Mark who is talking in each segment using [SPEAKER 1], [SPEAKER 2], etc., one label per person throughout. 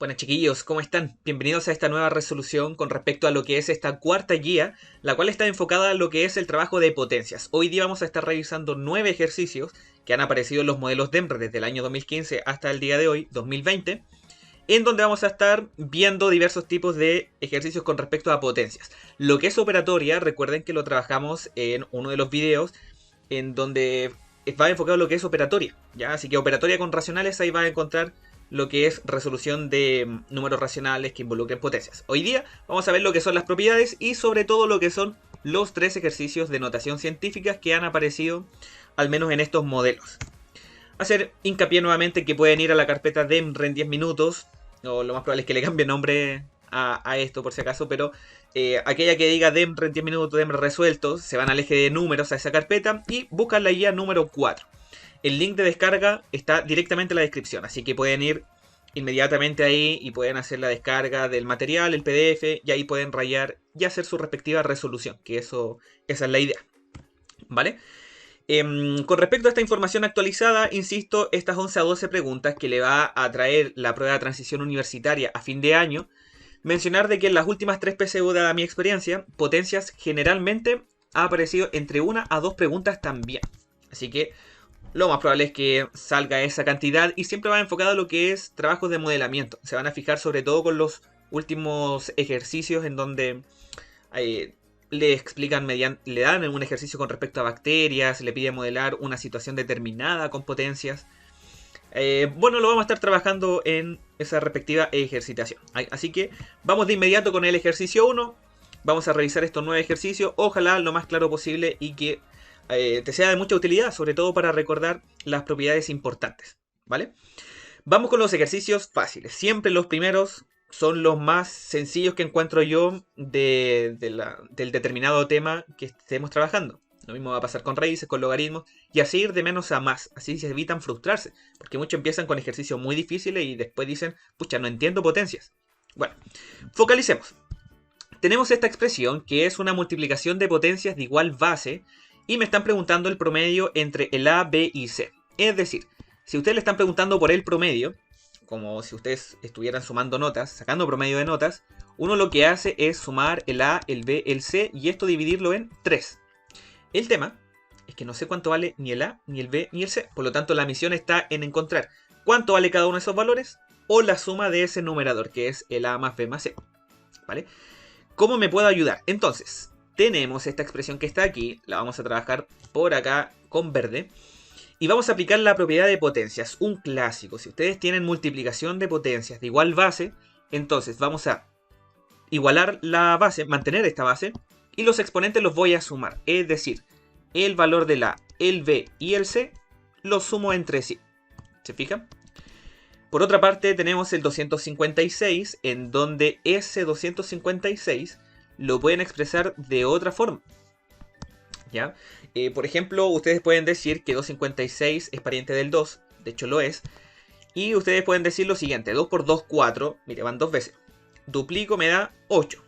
[SPEAKER 1] Bueno, chiquillos, ¿cómo están? Bienvenidos a esta nueva resolución con respecto a lo que es esta cuarta guía, la cual está enfocada en lo que es el trabajo de potencias. Hoy día vamos a estar revisando 9 ejercicios que han aparecido en los modelos DEMRE desde el año 2015 hasta el día de hoy, 2020, en donde vamos a estar viendo diversos tipos de ejercicios con respecto a potencias. Lo que es operatoria, recuerden que lo trabajamos en uno de los videos en donde va enfocado en lo que es operatoria, ¿ya? Así que operatoria con racionales, ahí va a encontrar lo que es resolución de números racionales que involucren potencias. Hoy día vamos a ver lo que son las propiedades y sobre todo lo que son los 3 ejercicios de notación científica que han aparecido al menos en estos modelos. Hacer hincapié nuevamente que pueden ir a la carpeta DEMRE en 10 minutos, o lo más probable es que le cambie nombre a esto por si acaso, pero aquella que diga DEMRE en 10 minutos, DEMRE resueltos, se van al eje de números a esa carpeta y buscan la guía número 4. El link de descarga está directamente en la descripción, así que pueden ir inmediatamente ahí y pueden hacer la descarga del material, el PDF, y ahí pueden rayar y hacer su respectiva resolución, que esa es la idea. ¿Vale? Con respecto a esta información actualizada, insisto, estas 11 a 12 preguntas que le va a traer la prueba de transición universitaria a fin de año, mencionar de que en las últimas 3 PSU, dada mi experiencia, potencias generalmente ha aparecido entre 1 a 2 preguntas también. Así que lo más probable es que salga esa cantidad y siempre va enfocado a lo que es trabajos de modelamiento. Se van a fijar sobre todo con los últimos ejercicios en donde le explican, le dan un ejercicio con respecto a bacterias, le pide modelar una situación determinada con potencias. Bueno, lo vamos a estar trabajando en esa respectiva ejercitación. Así que vamos de inmediato con el ejercicio 1. Vamos a revisar estos 9 ejercicios, ojalá lo más claro posible y que te sea de mucha utilidad, sobre todo para recordar las propiedades importantes, ¿vale? Vamos con los ejercicios fáciles. Siempre los primeros son los más sencillos que encuentro yo del determinado tema que estemos trabajando. Lo mismo va a pasar con raíces, con logaritmos, y así ir de menos a más. Así se evitan frustrarse, porque muchos empiezan con ejercicios muy difíciles y después dicen, pucha, no entiendo potencias. Bueno, focalicemos. Tenemos esta expresión que es una multiplicación de potencias de igual base, y me están preguntando el promedio entre el A, B y C. Es decir, si ustedes le están preguntando por el promedio, como si ustedes estuvieran sumando notas, sacando promedio de notas, uno lo que hace es sumar el A, el B, el C y esto dividirlo en 3. El tema es que no sé cuánto vale ni el A, ni el B, ni el C. Por lo tanto, la misión está en encontrar cuánto vale cada uno de esos valores o la suma de ese numerador, que es el A más B más C. ¿Vale? ¿Cómo me puedo ayudar? Entonces, tenemos esta expresión que está aquí, la vamos a trabajar por acá con verde. Y vamos a aplicar la propiedad de potencias, un clásico. Si ustedes tienen multiplicación de potencias de igual base, entonces vamos a igualar la base, mantener esta base, y los exponentes los voy a sumar. Es decir, el valor del A, el B y el C los sumo entre sí. ¿Se fijan? Por otra parte tenemos el 256, en donde ese 256 lo pueden expresar de otra forma. ¿Ya? Por ejemplo, ustedes pueden decir que 256 es pariente del 2, de hecho lo es. Y ustedes pueden decir lo siguiente, 2 por 2, 4, mire, van 2 veces. Duplico me da 8.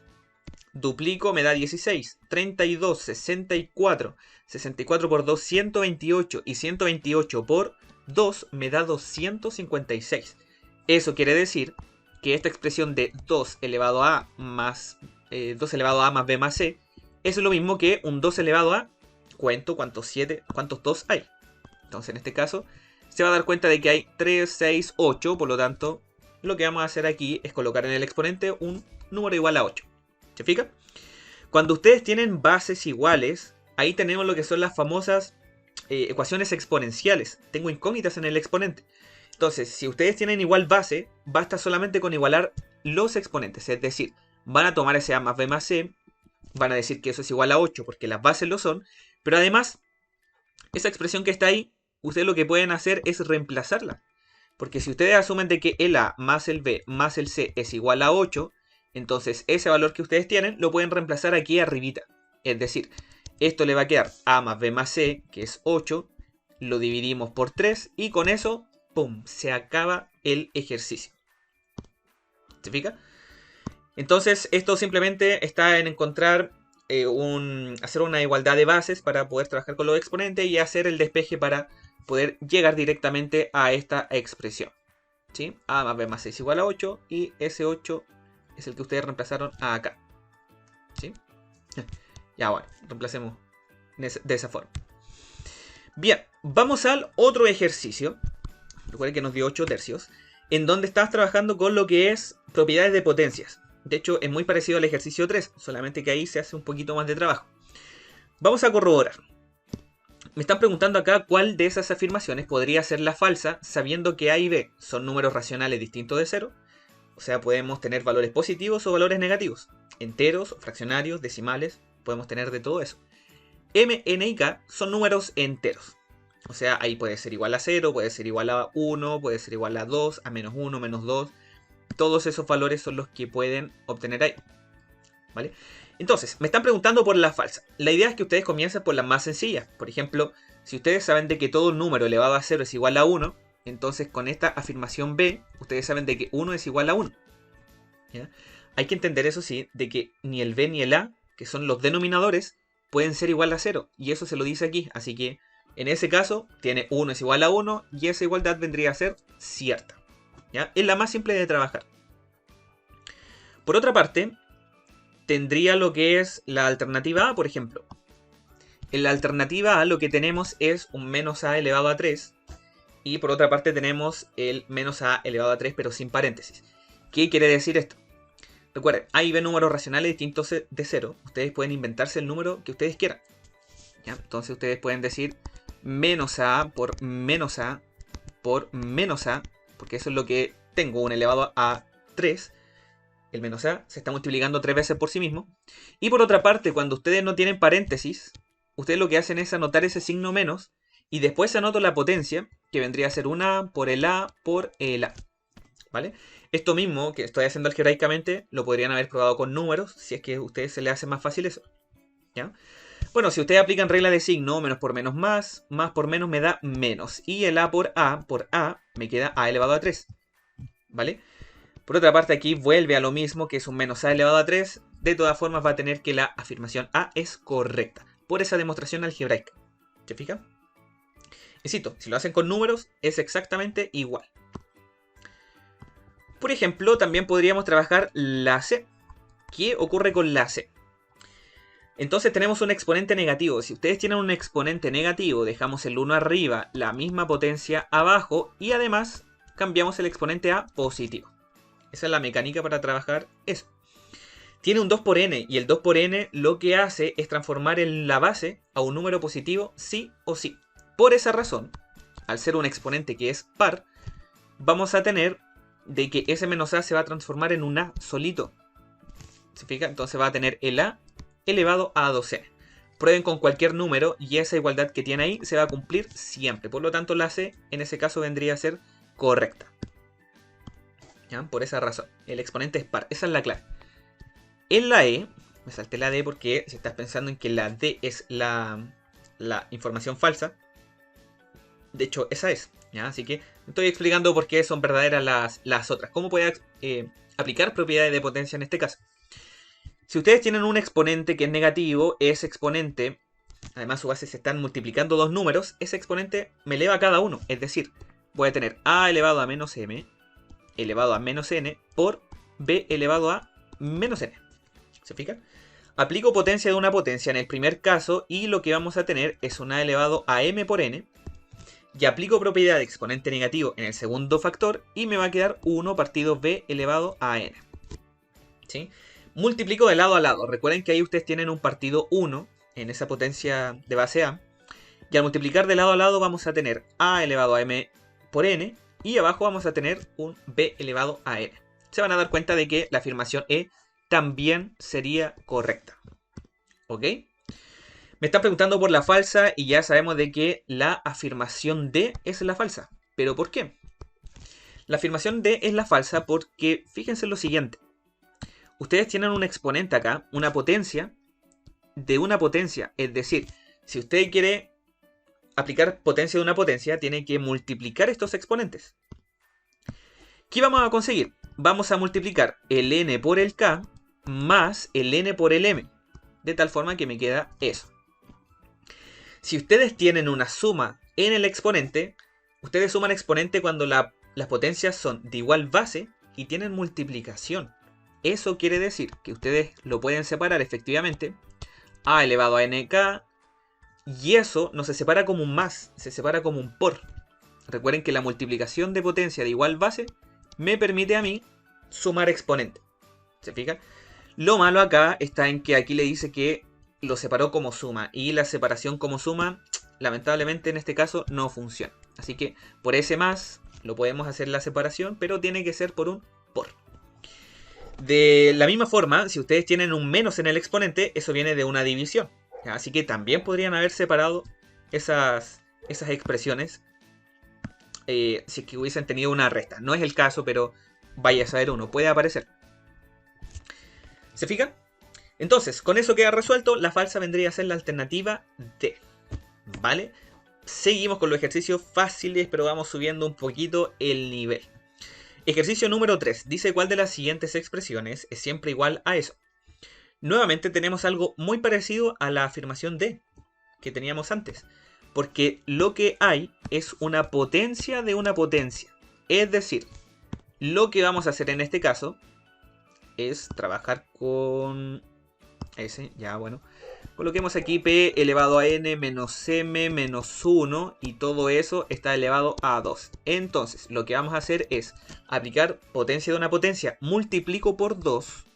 [SPEAKER 1] Duplico me da 16, 32, 64. 64 por 2, 128. Y 128 por 2 me da 256. Eso quiere decir que esta expresión de 2 elevado a más 2 elevado a más b más c es lo mismo que un 2 elevado a, cuento cuántos 2 hay. Entonces en este caso se va a dar cuenta de que hay 3, 6, 8, por lo tanto lo que vamos a hacer aquí es colocar en el exponente un número igual a 8. ¿Se fija? Cuando ustedes tienen bases iguales, ahí tenemos lo que son las famosas ecuaciones exponenciales. Tengo incógnitas en el exponente. Entonces, si ustedes tienen igual base, basta solamente con igualar los exponentes. Es decir, van a tomar ese a más b más c, van a decir que eso es igual a 8 porque las bases lo son, pero además, esa expresión que está ahí, ustedes lo que pueden hacer es reemplazarla. Porque si ustedes asumen de que el a más el b más el c es igual a 8, entonces ese valor que ustedes tienen lo pueden reemplazar aquí arribita. Es decir, esto le va a quedar a más b más c, que es 8, lo dividimos por 3 y con eso, ¡pum!, se acaba el ejercicio. ¿Se fija? Entonces esto simplemente está en encontrar hacer una igualdad de bases para poder trabajar con los exponentes y hacer el despeje para poder llegar directamente a esta expresión. ¿sí? A más B más C es igual a 8 y ese 8 es el que ustedes reemplazaron acá, ¿sí? Ya, bueno, reemplacemos de esa forma. Bien, vamos al otro ejercicio. Recuerden que nos dio 8 tercios. En donde estás trabajando con lo que es propiedades de potencias. De hecho, es muy parecido al ejercicio 3, solamente que ahí se hace un poquito más de trabajo. Vamos a corroborar. Me están preguntando acá cuál de esas afirmaciones podría ser la falsa, sabiendo que A y B son números racionales distintos de 0. O sea, podemos tener valores positivos o valores negativos. Enteros, fraccionarios, decimales, podemos tener de todo eso. M, N y K son números enteros. O sea, ahí puede ser igual a 0, puede ser igual a 1, puede ser igual a 2, a menos 1, menos 2. Todos esos valores son los que pueden obtener ahí. ¿Vale? Entonces, me están preguntando por la falsa. La idea es que ustedes comiencen por las más sencillas. Por ejemplo, si ustedes saben de que todo número elevado a 0 es igual a 1, entonces con esta afirmación B, ustedes saben de que 1 es igual a 1. ¿Ya? Hay que entender eso sí, de que ni el B ni el A, que son los denominadores, pueden ser igual a 0. Y eso se lo dice aquí. Así que en ese caso, tiene 1 es igual a 1 y esa igualdad vendría a ser cierta. ¿Ya? Es la más simple de trabajar. Por otra parte, tendría lo que es la alternativa A, por ejemplo. En la alternativa A lo que tenemos es un menos A elevado a 3. Y por otra parte tenemos el menos A elevado a 3, pero sin paréntesis. ¿Qué quiere decir esto? Recuerden, A y B números racionales distintos de 0. Ustedes pueden inventarse el número que ustedes quieran. ¿Ya? Entonces ustedes pueden decir menos A por menos A por menos A. Porque eso es lo que tengo, un elevado a 3. El menos A se está multiplicando 3 veces por sí mismo. Y por otra parte, cuando ustedes no tienen paréntesis, ustedes lo que hacen es anotar ese signo menos. Y después anoto la potencia, que vendría a ser una A por el A por el A. ¿Vale? Esto mismo que estoy haciendo algebraicamente, lo podrían haber probado con números, si es que a ustedes se les hace más fácil eso. ¿Ya? Bueno, si ustedes aplican regla de signo, menos por menos más por menos me da menos. Y el A por A me queda A elevado a 3. ¿Vale? Por otra parte, aquí vuelve a lo mismo, que es un menos A elevado a 3. De todas formas, va a tener que la afirmación A es correcta. Por esa demostración algebraica. ¿Se fijan? Insisto, si lo hacen con números, es exactamente igual. Por ejemplo, también podríamos trabajar la C. ¿Qué ocurre con la C? Entonces tenemos un exponente negativo. Si ustedes tienen un exponente negativo, dejamos el 1 arriba, la misma potencia abajo y además cambiamos el exponente a positivo. Esa es la mecánica para trabajar eso. Tiene un 2 por n y el 2 por n lo que hace es transformar en la base a un número positivo sí o sí. Por esa razón, al ser un exponente que es par, vamos a tener de que ese menos a se va a transformar en un a solito. ¿Se fija? Entonces va a tener el a elevado a 2n. Prueben con cualquier número y esa igualdad que tiene ahí se va a cumplir siempre. Por lo tanto, la c en ese caso vendría a ser correcta. ¿Ya? Por esa razón. El exponente es par. Esa es la clave. En la E, me salté la D porque si estás pensando en que la D es la información falsa, de hecho esa es. ¿Ya? Así que estoy explicando por qué son verdaderas las otras. ¿Cómo puede aplicar propiedades de potencia en este caso? Si ustedes tienen un exponente que es negativo, ese exponente, además su base se están multiplicando dos números, ese exponente me eleva a cada uno. Es decir, voy a tener a elevado a menos m elevado a menos n por b elevado a menos n. ¿Se fijan? Aplico potencia de una potencia en el primer caso y lo que vamos a tener es un a elevado a m por n. Y aplico propiedad de exponente negativo en el segundo factor y me va a quedar 1 partido b elevado a n. ¿Sí? Multiplico de lado a lado. Recuerden que ahí ustedes tienen un partido 1 en esa potencia de base a. Y al multiplicar de lado a lado vamos a tener a elevado a m por n. Y abajo vamos a tener un b elevado a n. Se van a dar cuenta de que la afirmación E también sería correcta. ¿Ok? Me están preguntando por la falsa y ya sabemos de que la afirmación D es la falsa. ¿Pero por qué? La afirmación D es la falsa porque fíjense en lo siguiente. Ustedes tienen un exponente acá, una potencia de una potencia. Es decir, si usted quiere aplicar potencia de una potencia, tiene que multiplicar estos exponentes. ¿Qué vamos a conseguir? Vamos a multiplicar el n por el k más el n por el m. De tal forma que me queda eso. Si ustedes tienen una suma en el exponente, ustedes suman exponente cuando la las potencias son de igual base y tienen multiplicación. Eso quiere decir que ustedes lo pueden separar efectivamente a elevado a nk, y eso no se separa como un más, se separa como un por. Recuerden que la multiplicación de potencia de igual base me permite a mí sumar exponente. ¿Se fijan? Lo malo acá está en que aquí le dice que lo separó como suma, y la separación como suma, lamentablemente en este caso no funciona. Así que por ese más lo podemos hacer la separación, pero tiene que ser por un por. De la misma forma, si ustedes tienen un menos en el exponente, eso viene de una división. Así que también podrían haber separado esas expresiones si es que hubiesen tenido una resta. No es el caso, pero vaya a saber uno, puede aparecer. ¿Se fijan? Entonces, con eso queda resuelto. La falsa vendría a ser la alternativa D. ¿Vale? Seguimos con los ejercicios fáciles, pero vamos subiendo un poquito el nivel. Ejercicio número 3. Dice cuál de las siguientes expresiones es siempre igual a eso. Nuevamente tenemos algo muy parecido a la afirmación D que teníamos antes. Porque lo que hay es una potencia de una potencia. Es decir, lo que vamos a hacer en este caso es trabajar con ese, ya bueno. Coloquemos aquí p elevado a n menos m menos 1 y todo eso está elevado a 2. Entonces, lo que vamos a hacer es aplicar potencia de una potencia. Multiplico por 2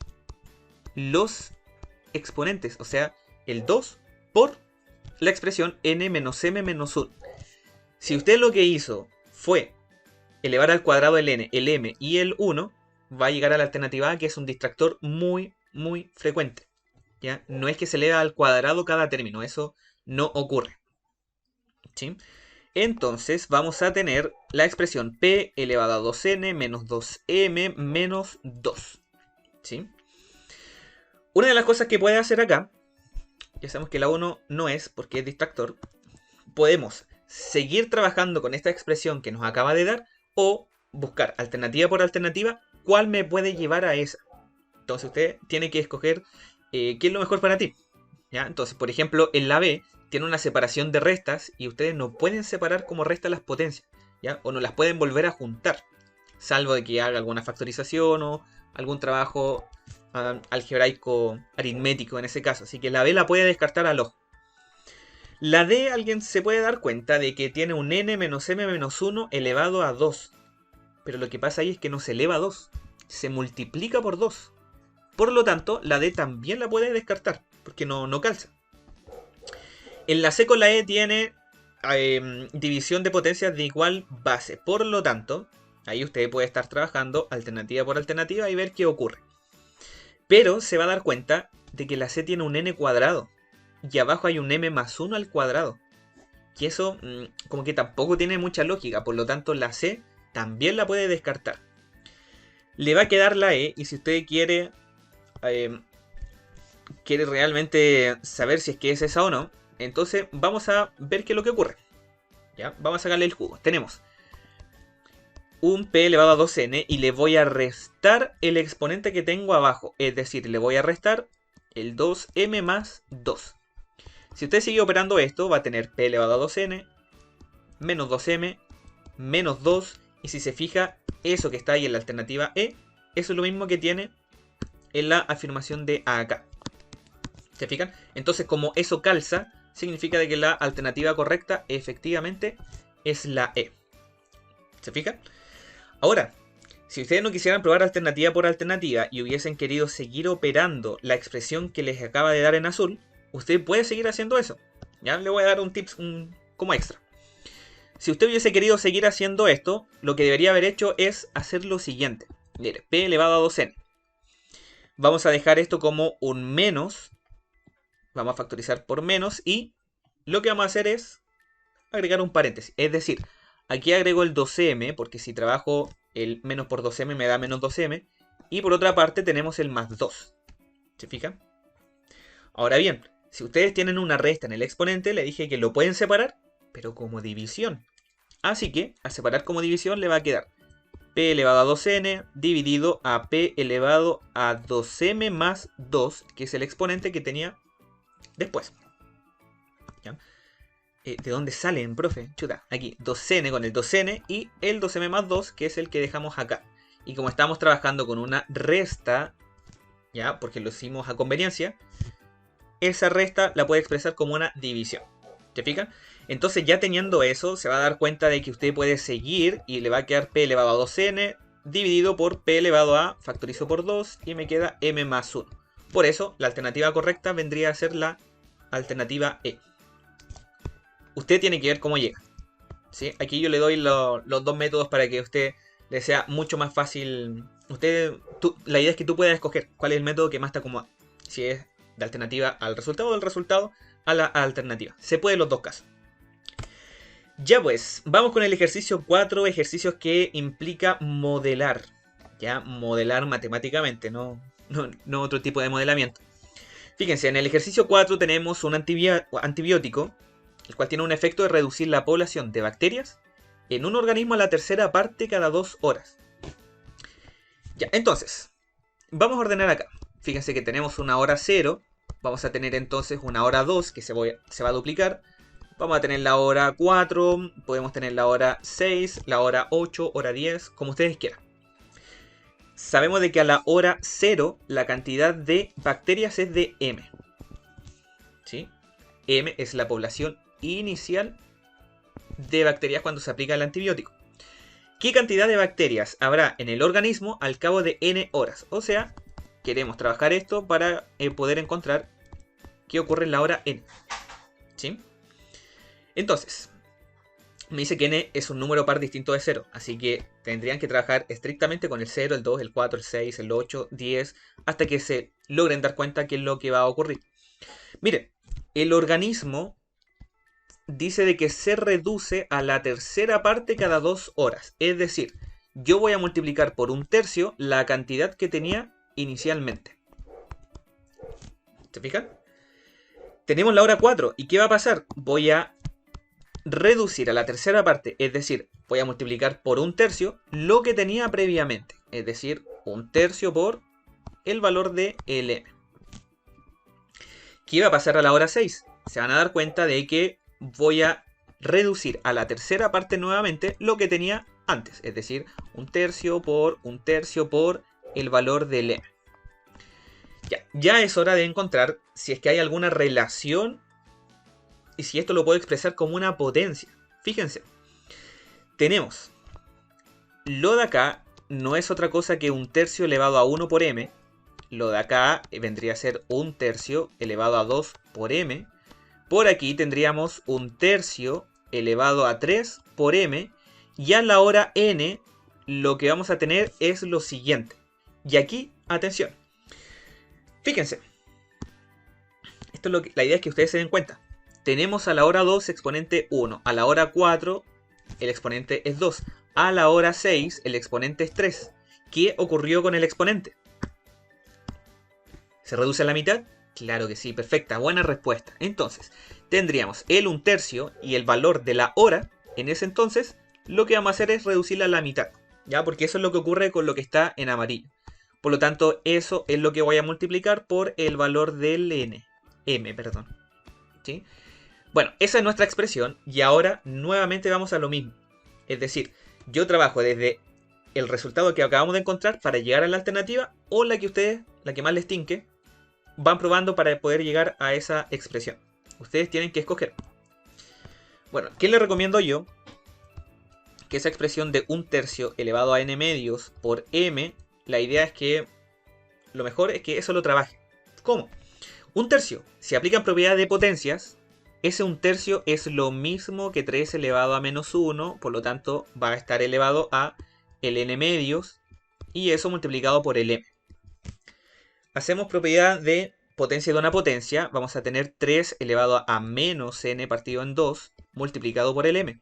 [SPEAKER 1] los exponentes, o sea, el 2 por la expresión n menos m menos 1. Si usted lo que hizo fue elevar al cuadrado el n, el m y el 1, va a llegar a la alternativa A, que es un distractor muy frecuente. ¿Ya? No es que se eleva al cuadrado cada término, eso no ocurre. ¿Sí? Entonces vamos a tener la expresión p elevado a 2n menos 2m menos 2. ¿Sí? Una de las cosas que puede hacer acá, ya sabemos que la 1 no es porque es distractor, podemos seguir trabajando con esta expresión que nos acaba de dar o buscar alternativa por alternativa cuál me puede llevar a esa. Entonces usted tiene que escoger qué es lo mejor para ti. ¿Ya? Entonces, por ejemplo, en la B tiene una separación de restas y ustedes no pueden separar como resta las potencias, ¿ya? O no las pueden volver a juntar, salvo de que haga alguna factorización o algún trabajo algebraico aritmético en ese caso. Así que la B la puede descartar al ojo. La D, alguien se puede dar cuenta de que tiene un n menos m menos 1 elevado a 2. Pero lo que pasa ahí es que no se eleva a 2, se multiplica por 2. Por lo tanto, la D también la puede descartar, porque no calza. En la C con la E tiene división de potencias de igual base. Por lo tanto, ahí usted puede estar trabajando alternativa por alternativa y ver qué ocurre. Pero se va a dar cuenta de que la C tiene un n cuadrado. Y abajo hay un m más 1 al cuadrado. Y eso como que tampoco tiene mucha lógica. Por lo tanto, la C también la puede descartar. Le va a quedar la E. Y si usted quiere realmente saber si es que es esa o no, entonces vamos a ver qué es lo que ocurre. ¿Ya? Vamos a sacarle el jugo. Tenemos un p elevado a 2n y le voy a restar el exponente que tengo abajo. Es decir, le voy a restar el 2m más 2. Si usted sigue operando esto, va a tener p elevado a 2n menos 2m menos 2. Y si se fija, eso que está ahí en la alternativa E, eso es lo mismo que tiene en la afirmación de acá. ¿Se fijan? Entonces, como eso calza, significa de que la alternativa correcta efectivamente es la E. ¿Se fijan? Ahora, si ustedes no quisieran probar alternativa por alternativa y hubiesen querido seguir operando la expresión que les acaba de dar en azul, usted puede seguir haciendo eso. Ya le voy a dar un tips como extra. Si usted hubiese querido seguir haciendo esto, lo que debería haber hecho es hacer lo siguiente. Mire, p elevado a 2n. Vamos a dejar esto como un menos. Vamos a factorizar por menos y lo que vamos a hacer es agregar un paréntesis. Es decir, aquí agrego el 2m porque si trabajo el menos por 2m me da menos 2m. Y por otra parte tenemos el más 2. ¿Se fijan? Ahora bien, si ustedes tienen una resta en el exponente, le dije que lo pueden separar, pero como división. Así que a separar como división le va a quedar p elevado a 2n dividido a p elevado a 2m más 2, que es el exponente que tenía después. ¿Ya? ¿De dónde salen, profe? Chuta, aquí, 2n con el 2n y el 2m más 2, que es el que dejamos acá. Y como estamos trabajando con una resta, ya, porque lo hicimos a conveniencia, esa resta la puede expresar como una división. ¿Te fijan? Entonces ya teniendo eso, se va a dar cuenta de que usted puede seguir y le va a quedar p elevado a 2n dividido por p elevado a, factorizo por 2 y me queda m más 1. Por eso, la alternativa correcta vendría a ser la alternativa E. Usted tiene que ver cómo llega, ¿sí? Aquí yo le doy los dos métodos para que a usted le sea mucho más fácil. La idea es que tú puedas escoger cuál es el método que más te acomoda. Si es de alternativa al resultado o del resultado a la alternativa. Se puede en los dos casos. Ya pues, vamos con el ejercicio 4, ejercicios que implica modelar. Ya, modelar matemáticamente, no otro tipo de modelamiento. Fíjense, en el ejercicio 4 tenemos un antibiótico, el cual tiene un efecto de reducir la población de bacterias en un organismo a la tercera parte cada 2 horas. Ya, entonces, vamos a ordenar acá. Fíjense que tenemos una hora 0, vamos a tener entonces una hora 2 que se va a duplicar. Vamos a tener la hora 4, podemos tener la hora 6, la hora 8, hora 10, como ustedes quieran. Sabemos de que a la hora 0 la cantidad de bacterias es de M. ¿Sí? M es la población inicial de bacterias cuando se aplica el antibiótico. ¿Qué cantidad de bacterias habrá en el organismo al cabo de n horas? O sea, queremos trabajar esto para poder encontrar qué ocurre en la hora n. ¿Sí? Entonces, me dice que n es un número par distinto de 0, así que tendrían que trabajar estrictamente con el 0, el 2, el 4, el 6, el 8, 10, hasta que se logren dar cuenta qué es lo que va a ocurrir. Miren, el organismo dice de que se reduce a la tercera parte cada 2 horas. Es decir, yo voy a multiplicar por 1/3 la cantidad que tenía inicialmente. ¿Se fijan? Tenemos la hora 4. ¿Y qué va a pasar? Voy a reducir a la tercera parte, es decir, voy a multiplicar por 1/3 lo que tenía previamente. Es decir, 1/3 por el valor de LM. ¿Qué va a pasar a la hora 6? Se van a dar cuenta de que voy a reducir a la tercera parte nuevamente lo que tenía antes. Es decir, 1/3 por 1/3 por el valor del M. Ya es hora de encontrar si es que hay alguna relación y si esto lo puedo expresar como una potencia. Fíjense, tenemos lo de acá no es otra cosa que 1/3 elevado a 1 por M. Lo de acá vendría a ser 1/3 elevado a 2 por M. Por aquí tendríamos 1/3 elevado a 3 por M. Y a la hora n lo que vamos a tener es lo siguiente. Y aquí, atención. Fíjense. Esto es la idea es que ustedes se den cuenta. Tenemos a la hora 2 exponente 1. A la hora 4 el exponente es 2. A la hora 6 el exponente es 3. ¿Qué ocurrió con el exponente? ¿Se reduce a la mitad? Claro que sí, perfecta, buena respuesta. Entonces, tendríamos el 1/3 y el valor de la hora. En ese entonces, lo que vamos a hacer es reducirla a la mitad. ¿Ya? Porque eso es lo que ocurre con lo que está en amarillo. Por lo tanto, eso es lo que voy a multiplicar por el valor del M, perdón. ¿Sí? Bueno, esa es nuestra expresión y ahora nuevamente vamos a lo mismo. Es decir, yo trabajo desde el resultado que acabamos de encontrar para llegar a la alternativa o la que ustedes, la que más les tinque, van probando para poder llegar a esa expresión. Ustedes tienen que escoger. Bueno, ¿qué les recomiendo yo? Que esa expresión de 1/3 elevado a n medios por m, la idea es que lo mejor es que eso lo trabaje. ¿Cómo? 1/3, si aplican propiedad de potencias, ese 1/3 es lo mismo que 3 elevado a menos 1, por lo tanto va a estar elevado a el n medios y eso multiplicado por el m. Hacemos propiedad de potencia de una potencia, vamos a tener 3 elevado a menos n partido en 2 multiplicado por el m.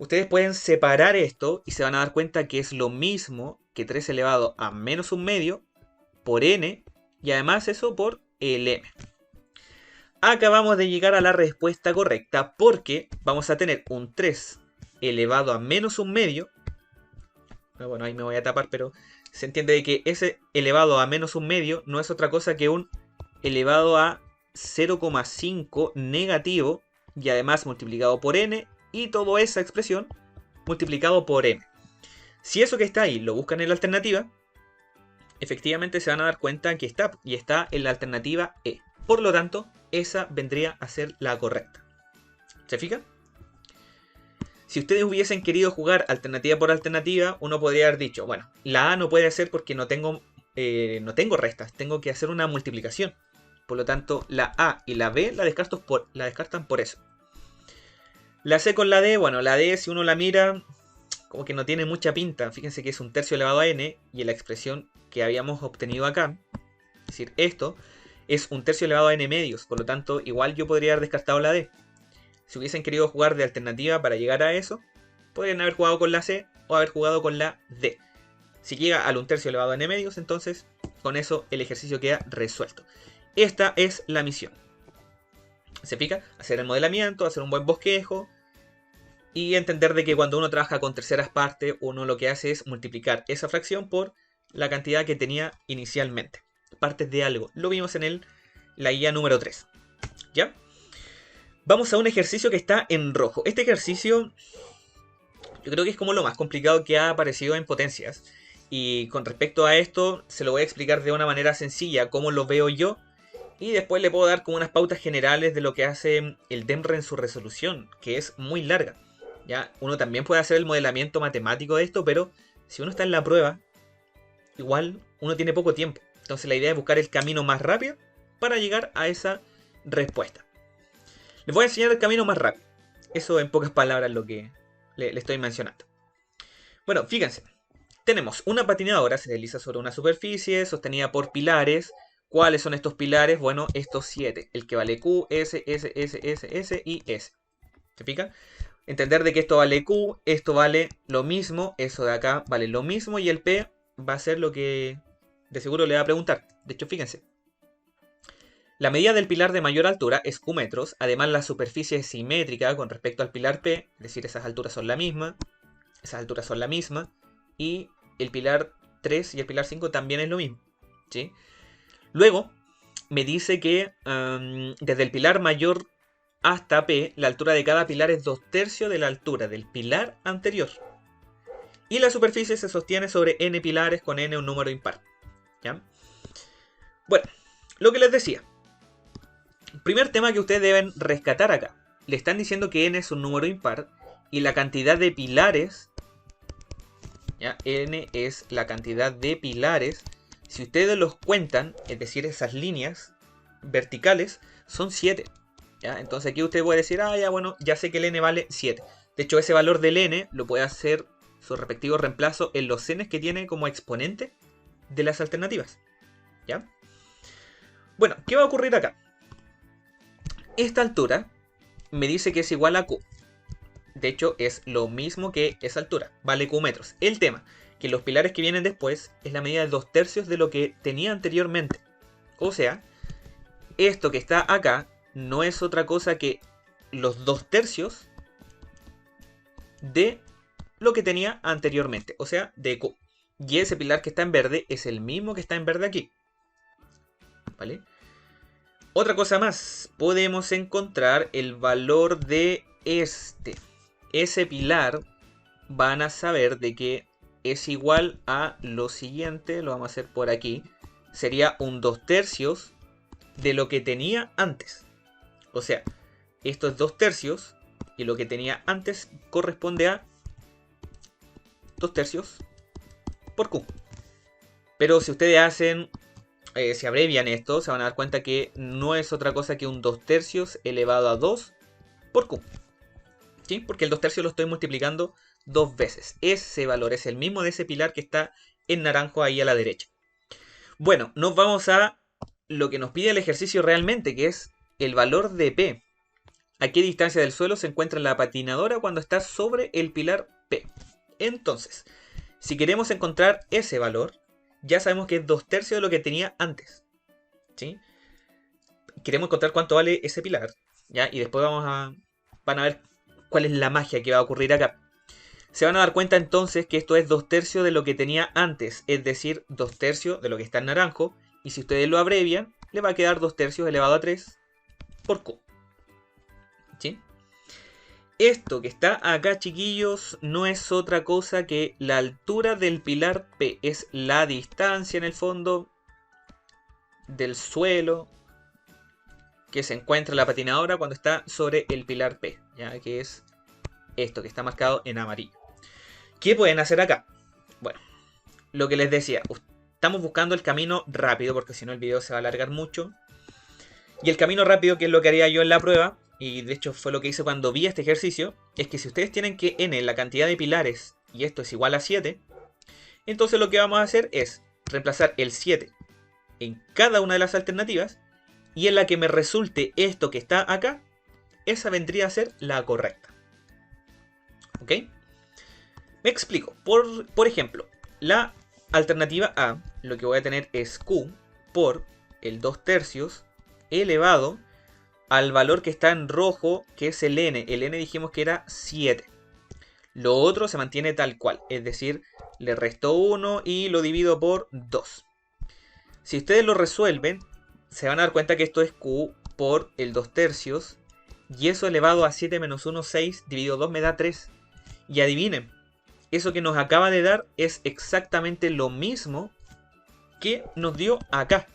[SPEAKER 1] Ustedes pueden separar esto y se van a dar cuenta que es lo mismo que 3 elevado a menos 1/2 por n y además eso por el m. Acabamos de llegar a la respuesta correcta porque vamos a tener un 3 elevado a menos 1/2. Bueno, ahí me voy a tapar, pero se entiende de que ese elevado a menos 1/2 no es otra cosa que un elevado a 0,5 negativo y además multiplicado por n, y toda esa expresión multiplicado por m. Si eso que está ahí lo buscan en la alternativa, efectivamente se van a dar cuenta que está en la alternativa E. Por lo tanto, esa vendría a ser la correcta. ¿Se fija? Si ustedes hubiesen querido jugar alternativa por alternativa, uno podría haber dicho, bueno, la A no puede ser porque no tengo restas, tengo que hacer una multiplicación. Por lo tanto, la A y la B la descartan por eso. La C con la D, bueno, la D si uno la mira, como que no tiene mucha pinta. Fíjense que es un tercio elevado a n, y en la expresión que habíamos obtenido acá, es decir, esto es un tercio elevado a n medios. Por lo tanto, igual yo podría haber descartado la D. Si hubiesen querido jugar de alternativa para llegar a eso, podrían haber jugado con la C o haber jugado con la D. Si llega al 1/3 elevado a n medios, entonces con eso el ejercicio queda resuelto. Esta es la misión. ¿Se fija? Hacer el modelamiento, hacer un buen bosquejo y entender de que cuando uno trabaja con terceras partes, uno lo que hace es multiplicar esa fracción por la cantidad que tenía inicialmente. Partes de algo. Lo vimos en la guía número 3. ¿Ya? Vamos a un ejercicio que está en rojo. Este ejercicio yo creo que es como lo más complicado que ha aparecido en potencias. Y con respecto a esto, se lo voy a explicar de una manera sencilla, cómo lo veo yo. Y después le puedo dar como unas pautas generales de lo que hace el DEMRE en su resolución, que es muy larga. ¿Ya? Uno también puede hacer el modelamiento matemático de esto, pero si uno está en la prueba, igual uno tiene poco tiempo. Entonces la idea es buscar el camino más rápido para llegar a esa respuesta. Les voy a enseñar el camino más rápido. Eso en pocas palabras lo que le estoy mencionando. Bueno, fíjense. Tenemos una patinadora, se desliza sobre una superficie sostenida por pilares. ¿Cuáles son estos pilares? Bueno, estos 7. El que vale Q, S, S, S, S, S y S. ¿Se fija? Entender de que esto vale Q, esto vale lo mismo, eso de acá vale lo mismo y el P va a ser lo que de seguro le va a preguntar. De hecho, fíjense. La medida del pilar de mayor altura es Q metros, además la superficie es simétrica con respecto al pilar P, es decir, esas alturas son la misma, y el pilar 3 y el pilar 5 también es lo mismo, ¿sí? Luego, me dice que desde el pilar mayor hasta P, la altura de cada pilar es 2/3 de la altura del pilar anterior. Y la superficie se sostiene sobre n pilares con n un número impar. ¿Ya? Bueno, lo que les decía. Primer tema que ustedes deben rescatar acá. Le están diciendo que n es un número impar y la cantidad de pilares, ¿ya? N es la cantidad de pilares. Si ustedes los cuentan, es decir, esas líneas verticales, son 7. ¿Ya? Entonces aquí usted puede decir, ya bueno, ya sé que el n vale 7. De hecho, ese valor del n lo puede hacer su respectivo reemplazo en los n's que tiene como exponente de las alternativas. ¿Ya? Bueno, ¿qué va a ocurrir acá? Esta altura me dice que es igual a Q. De hecho, es lo mismo que esa altura. Vale Q metros. El tema, que los pilares que vienen después es la medida de 2/3 de lo que tenía anteriormente. O sea, esto que está acá no es otra cosa que los 2/3 de lo que tenía anteriormente. O sea, de Q. Y ese pilar que está en verde es el mismo que está en verde aquí. ¿Vale? Otra cosa más, podemos encontrar el valor de ese pilar. Van a saber de que es igual a lo siguiente, lo vamos a hacer por aquí. Sería un 2/3 de lo que tenía antes. O sea, esto es 2/3 y lo que tenía antes corresponde a 2/3 por Q. Pero si ustedes hacen... si abrevian esto, se van a dar cuenta que no es otra cosa que un 2/3 elevado a 2 por Q. ¿Sí? Porque el 2/3 lo estoy multiplicando 2 veces. Ese valor es el mismo de ese pilar que está en naranjo ahí a la derecha. Bueno, nos vamos a lo que nos pide el ejercicio realmente, que es el valor de P. ¿A qué distancia del suelo se encuentra la patinadora cuando está sobre el pilar P? Entonces, si queremos encontrar ese valor, ya sabemos que es 2/3 de lo que tenía antes. ¿Sí? Queremos encontrar cuánto vale ese pilar. ¿Ya? Y después van a ver cuál es la magia que va a ocurrir acá. Se van a dar cuenta entonces que esto es 2/3 de lo que tenía antes. Es decir, 2/3 de lo que está en naranjo. Y si ustedes lo abrevian, le va a quedar 2/3 elevado a 3 por Q. ¿Sí? Esto que está acá, chiquillos, no es otra cosa que la altura del pilar P. Es la distancia en el fondo del suelo que se encuentra la patinadora cuando está sobre el pilar P, ya que es esto que está marcado en amarillo. ¿Qué pueden hacer acá? Bueno, lo que les decía, estamos buscando el camino rápido porque si no el video se va a alargar mucho. Y el camino rápido, que es lo que haría yo en la prueba, y de hecho fue lo que hice cuando vi este ejercicio, es que si ustedes tienen que n, la cantidad de pilares, y esto es igual a 7, entonces lo que vamos a hacer es reemplazar el 7 en cada una de las alternativas, y en la que me resulte esto que está acá, esa vendría a ser la correcta. ¿Ok? Me explico. Por ejemplo, la alternativa A, lo que voy a tener es Q por el 2/3 elevado al valor que está en rojo, que es el n. El n dijimos que era 7. Lo otro se mantiene tal cual, es decir, le resto 1 y lo divido por 2. Si ustedes lo resuelven, se van a dar cuenta que esto es Q por el 2/3, y eso elevado a 7 menos 1, 6, dividido 2 me da 3. Y adivinen, eso que nos acaba de dar es exactamente lo mismo que nos dio acá.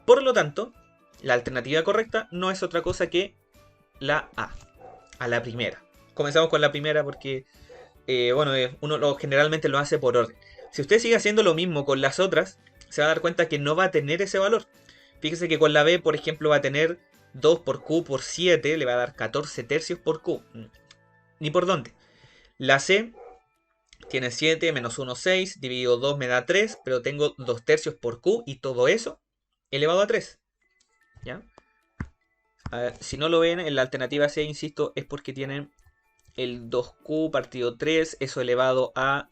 [SPEAKER 1] Por lo tanto, la alternativa correcta no es otra cosa que la A la primera. Comenzamos con la primera porque, uno generalmente lo hace por orden. Si usted sigue haciendo lo mismo con las otras, se va a dar cuenta que no va a tener ese valor. Fíjese que con la B, por ejemplo, va a tener 2 por Q por 7, le va a dar 14 tercios por Q. Ni por dónde. La C tiene 7 menos 1, 6, dividido 2 me da 3, pero tengo 2 tercios por Q y todo eso elevado a 3. ¿Ya? A ver, si no lo ven, en la alternativa C, insisto, es porque tienen el 2Q partido 3, eso elevado a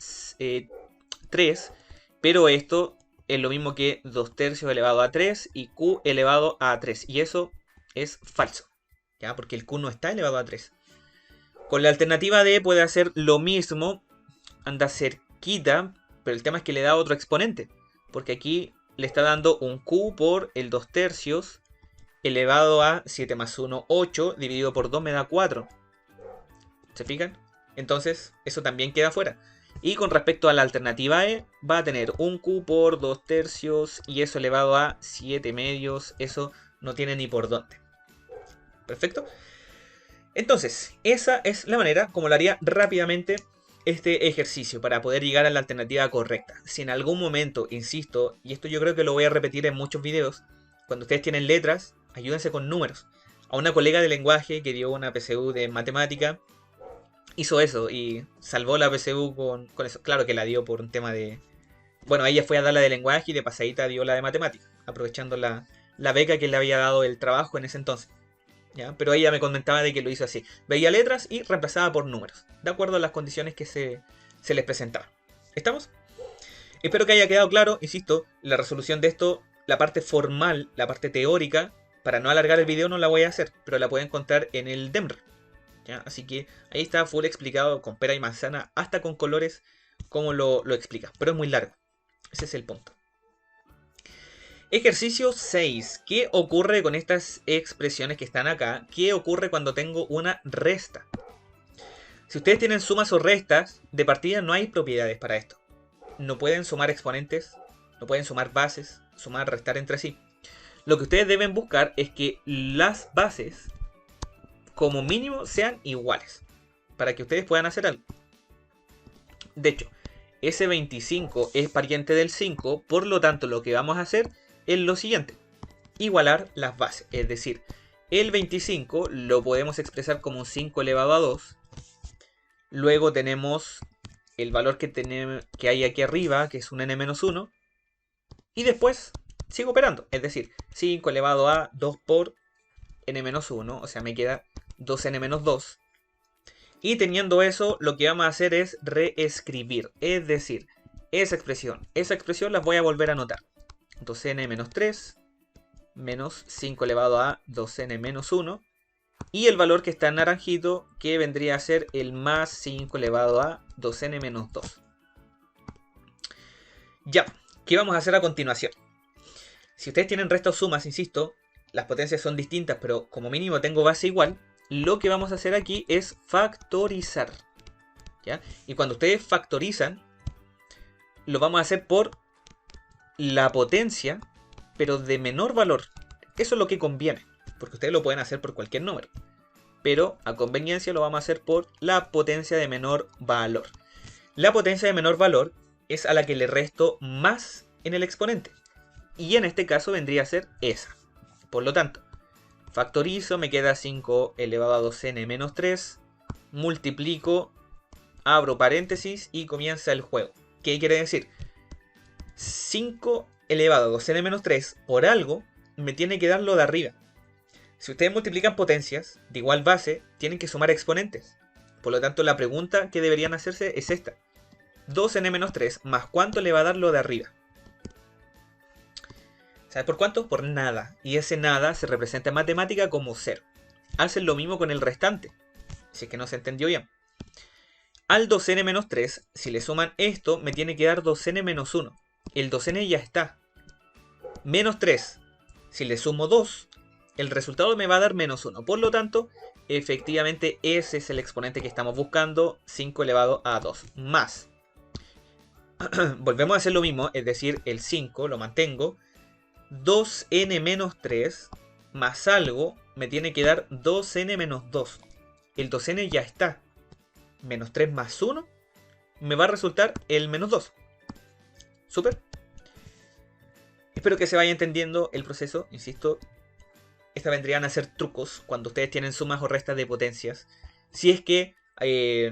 [SPEAKER 1] 3, pero esto es lo mismo que 2 tercios elevado a 3 y Q elevado a 3, y eso es falso, ¿ya? Porque el Q no está elevado a 3. Con la alternativa D puede hacer lo mismo, anda cerquita, pero el tema es que le da otro exponente, porque aquí le está dando un Q por el 2 tercios elevado a 7 más 1, 8, dividido por 2 me da 4. ¿Se fijan? Entonces, eso también queda fuera. Y con respecto a la alternativa E, va a tener un Q por 2 tercios y eso elevado a 7 medios. Eso no tiene ni por dónde. ¿Perfecto? Entonces, esa es la manera como lo haría rápidamente este ejercicio para poder llegar a la alternativa correcta. Si en algún momento, insisto, y esto yo creo que lo voy a repetir en muchos videos, cuando ustedes tienen letras, ayúdense con números. A una colega de lenguaje que dio una PSU de matemática, hizo eso y salvó la PSU con eso. Claro que la dio por un tema de... Bueno, ella fue a dar la de lenguaje y de pasadita dio la de matemática, aprovechando la beca que le había dado el trabajo en ese entonces. ¿Ya? Pero ella me comentaba de que lo hizo así. Veía letras y reemplazaba por números, de acuerdo a las condiciones que se les presentaban. ¿Estamos? Espero que haya quedado claro, insisto, la resolución de esto, la parte formal, la parte teórica, para no alargar el video no la voy a hacer, pero la pueden encontrar en el DEMR. ¿Ya? Así que ahí está full explicado con pera y manzana, hasta con colores, cómo lo explica. Pero es muy largo. Ese es el punto. Ejercicio 6. ¿Qué ocurre con estas expresiones que están acá? ¿Qué ocurre cuando tengo una resta? Si ustedes tienen sumas o restas, de partida no hay propiedades para esto. No pueden sumar exponentes, no pueden sumar bases, sumar, restar entre sí. Lo que ustedes deben buscar es que las bases, como mínimo, sean iguales, para que ustedes puedan hacer algo. De hecho, ese 25 es pariente del 5, por lo tanto lo que vamos a hacer es lo siguiente: igualar las bases. Es decir, el 25 lo podemos expresar como un 5 elevado a 2. Luego tenemos el valor que hay aquí arriba, que es un n-1. Y después sigo operando. Es decir, 5 elevado a 2 por n-1. O sea, me queda 2n-2. Y teniendo eso, lo que vamos a hacer es reescribir. Es decir, esa expresión las voy a volver a anotar. 2n-3 menos 5 elevado a 2n-1. Y el valor que está en naranjito, que vendría a ser el más 5 elevado a 2n-2. Ya, ¿qué vamos a hacer a continuación? Si ustedes tienen resta o sumas, insisto, las potencias son distintas, pero como mínimo tengo base igual. lo que vamos a hacer aquí es factorizar, ¿ya? Y cuando ustedes factorizan, lo vamos a hacer por la potencia, pero de menor valor. Eso es lo que conviene, porque ustedes lo pueden hacer por cualquier número, pero a conveniencia lo vamos a hacer por la potencia de menor valor. La potencia de menor valor es a la que le resto más en el exponente, y en este caso vendría a ser esa. Por lo tanto, factorizo, me queda 5 elevado a 2n menos 3, multiplico, abro paréntesis y comienza el juego. ¿Qué quiere decir? 5 elevado a 2n menos 3 por algo me tiene que dar lo de arriba. Si ustedes multiplican potencias de igual base, tienen que sumar exponentes. Por lo tanto, la pregunta que deberían hacerse es esta. 2n menos 3 más ¿cuánto le va a dar lo de arriba? ¿Sabes por cuánto? Por nada. Y ese nada se representa en matemática como 0. Hacen lo mismo con el restante, si es que no se entendió bien. Al 2n menos 3, si le suman esto, me tiene que dar 2n menos 1. El 2n ya está. Menos 3. Si le sumo 2, el resultado me va a dar menos 1. Por lo tanto, efectivamente ese es el exponente que estamos buscando. 5 elevado a 2. Más. Volvemos a hacer lo mismo, es decir, el 5 lo mantengo. 2n menos 3 más algo me tiene que dar 2n menos 2. El 2n ya está. Menos 3 más 1 me va a resultar el menos 2. ¿Súper? Espero que se vaya entendiendo el proceso. Insisto, estas vendrían a ser trucos cuando ustedes tienen sumas o restas de potencias. Si es que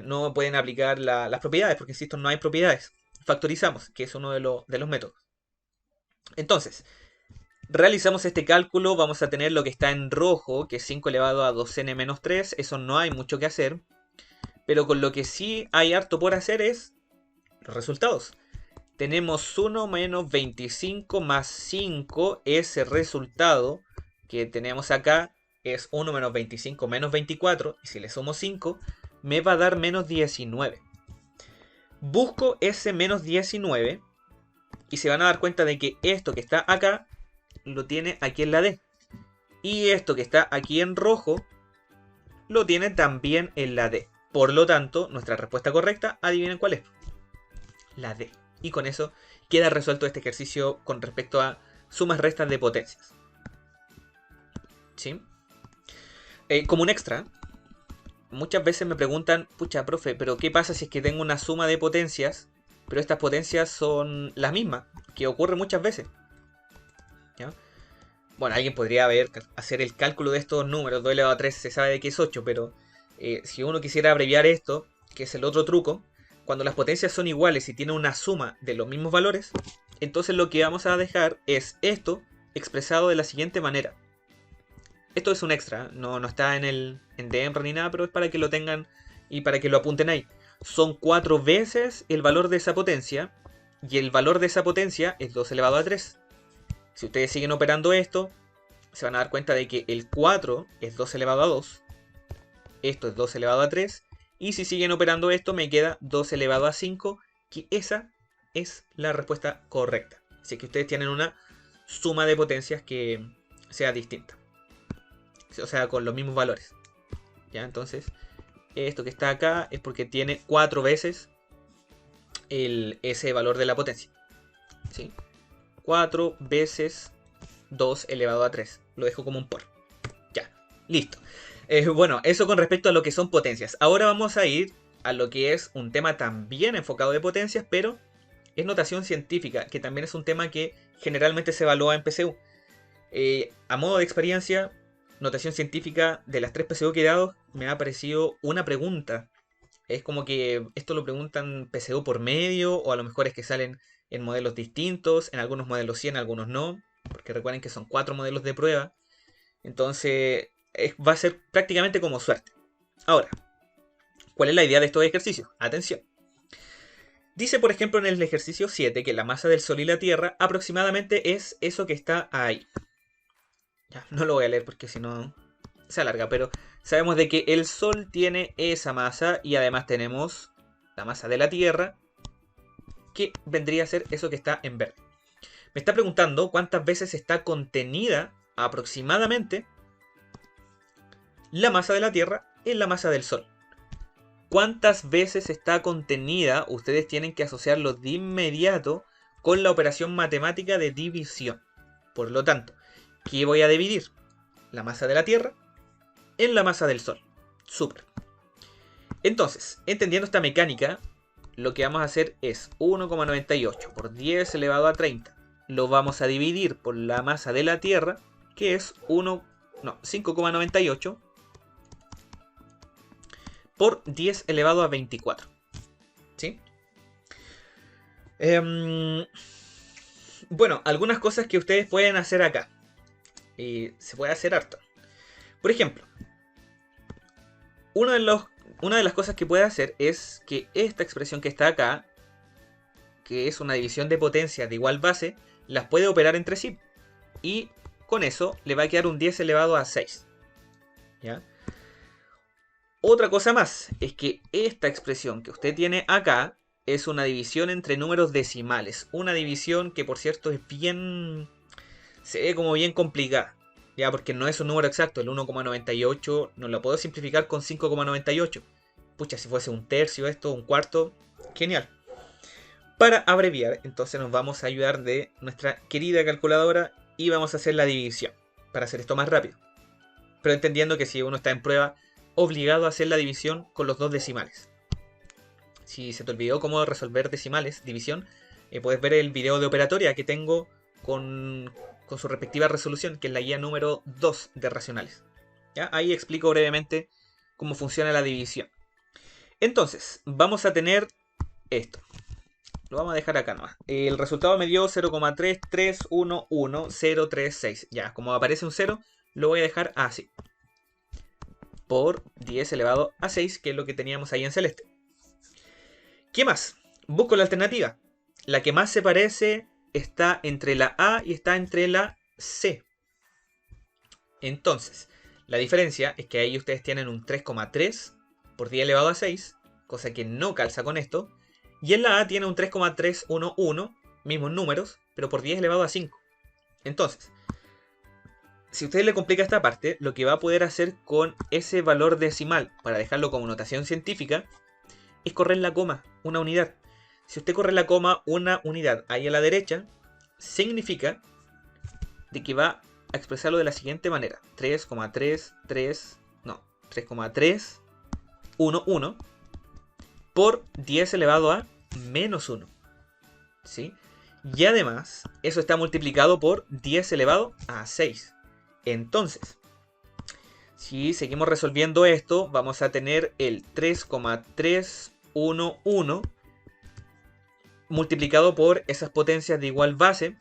[SPEAKER 1] no pueden aplicar las propiedades, porque insisto, no hay propiedades. Factorizamos, que es uno de los métodos. Entonces, realizamos este cálculo, vamos a tener lo que está en rojo, que es 5 elevado a 2n menos 3. Eso no hay mucho que hacer. Pero con lo que sí hay harto por hacer es los resultados. Tenemos 1 menos 25 más 5. Ese resultado que tenemos acá es 1 menos 25 menos 24. Y si le sumo 5, me va a dar menos 19. Busco ese menos 19. Y se van a dar cuenta de que esto que está acá lo tiene aquí en la D. Y esto que está aquí en rojo lo tiene también en la D. Por lo tanto, nuestra respuesta correcta, adivinen cuál es. La D. Y con eso queda resuelto este ejercicio con respecto a sumas restas de potencias. ¿Sí? Como un extra, muchas veces me preguntan, pucha, profe, pero ¿qué pasa si es que tengo una suma de potencias, pero estas potencias son las mismas? Que ocurre muchas veces. ¿Ya? Bueno, alguien podría hacer el cálculo de estos números. 2 elevado a 3 se sabe de que es 8, pero si uno quisiera abreviar esto, que es el otro truco, cuando las potencias son iguales y tienen una suma de los mismos valores, entonces lo que vamos a dejar es esto expresado de la siguiente manera. Esto es un extra, no está en DEMRA ni nada, pero es para que lo tengan y para que lo apunten ahí. Son 4 veces el valor de esa potencia, y el valor de esa potencia es 2 elevado a 3. Si ustedes siguen operando esto, se van a dar cuenta de que el 4 es 2 elevado a 2. Esto es 2 elevado a 3. Y si siguen operando esto, me queda 2 elevado a 5. Que esa es la respuesta correcta. Así que ustedes tienen una suma de potencias que sea distinta. O sea, con los mismos valores. ¿Ya? Entonces, esto que está acá es porque tiene 4 veces ese valor de la potencia. ¿Sí? 4 veces 2 elevado a 3. Lo dejo como un por. Ya, listo. Bueno, eso con respecto a lo que son potencias. Ahora vamos a ir a lo que es un tema también enfocado de potencias, pero es notación científica, que también es un tema que generalmente se evalúa en PSU. A modo de experiencia, notación científica de las 3 PSU que he dado, me ha aparecido una pregunta. Es como que esto lo preguntan PSU por medio, o a lo mejor es que salen en modelos distintos, en algunos modelos sí, en algunos no, porque recuerden que son 4 modelos de prueba. Entonces va a ser prácticamente como suerte. Ahora, ¿cuál es la idea de estos ejercicios? Atención. Dice, por ejemplo, en el ejercicio 7 que la masa del Sol y la Tierra aproximadamente es eso que está ahí. Ya, no lo voy a leer porque si no se alarga, pero sabemos de que el Sol tiene esa masa y además tenemos la masa de la Tierra, que vendría a ser eso que está en verde. Me está preguntando cuántas veces está contenida aproximadamente la masa de la Tierra en la masa del Sol. ¿Cuántas veces está contenida? Ustedes tienen que asociarlo de inmediato con la operación matemática de división. Por lo tanto, ¿qué voy a dividir? La masa de la Tierra en la masa del Sol. Súper. Entonces, entendiendo esta mecánica, lo que vamos a hacer es 1,98 por 10 elevado a 30. Lo vamos a dividir por la masa de la Tierra, que es 5,98 por 10 elevado a 24. ¿Sí? Bueno, algunas cosas que ustedes pueden hacer acá. Se puede hacer harto. Por ejemplo, una de las cosas que puede hacer es que esta expresión que está acá, que es una división de potencias de igual base, las puede operar entre sí. Y con eso le va a quedar un 10 elevado a 6. ¿Ya? Otra cosa más es que esta expresión que usted tiene acá es una división entre números decimales. Una división que, por cierto, es bien... se ve como bien complicada. Ya, porque no es un número exacto. El 1,98 no lo puedo simplificar con 5,98. Pucha, si fuese un tercio esto, un cuarto, genial. Para abreviar, entonces nos vamos a ayudar de nuestra querida calculadora y vamos a hacer la división para hacer esto más rápido. Pero entendiendo que si uno está en prueba, obligado a hacer la división con los dos decimales. Si se te olvidó cómo resolver decimales, división, puedes ver el video de operatoria que tengo con su respectiva resolución, que es la guía número 2 de racionales. ¿Ya? Ahí explico brevemente cómo funciona la división. Entonces, vamos a tener esto. Lo vamos a dejar acá nomás. El resultado me dio 0,3311036. Ya, como aparece un 0, lo voy a dejar así. Por 10 elevado a 6, que es lo que teníamos ahí en celeste. ¿Qué más? Busco la alternativa. La que más se parece está entre la A y está entre la C. Entonces, la diferencia es que ahí ustedes tienen un 3,3 por 10 elevado a 6, cosa que no calza con esto. Y en la A tiene un 3,311, mismos números, pero por 10 elevado a 5. Entonces, si usted le complica esta parte, lo que va a poder hacer con ese valor decimal, para dejarlo como notación científica, es correr la coma, una unidad. Si usted corre la coma, una unidad ahí a la derecha, significa de que va a expresarlo de la siguiente manera. 3,311 por 10 elevado a menos 1. ¿Sí? Y además, eso está multiplicado por 10 elevado a 6. Entonces, si seguimos resolviendo esto, vamos a tener el 3,311 multiplicado por esas potencias de igual base,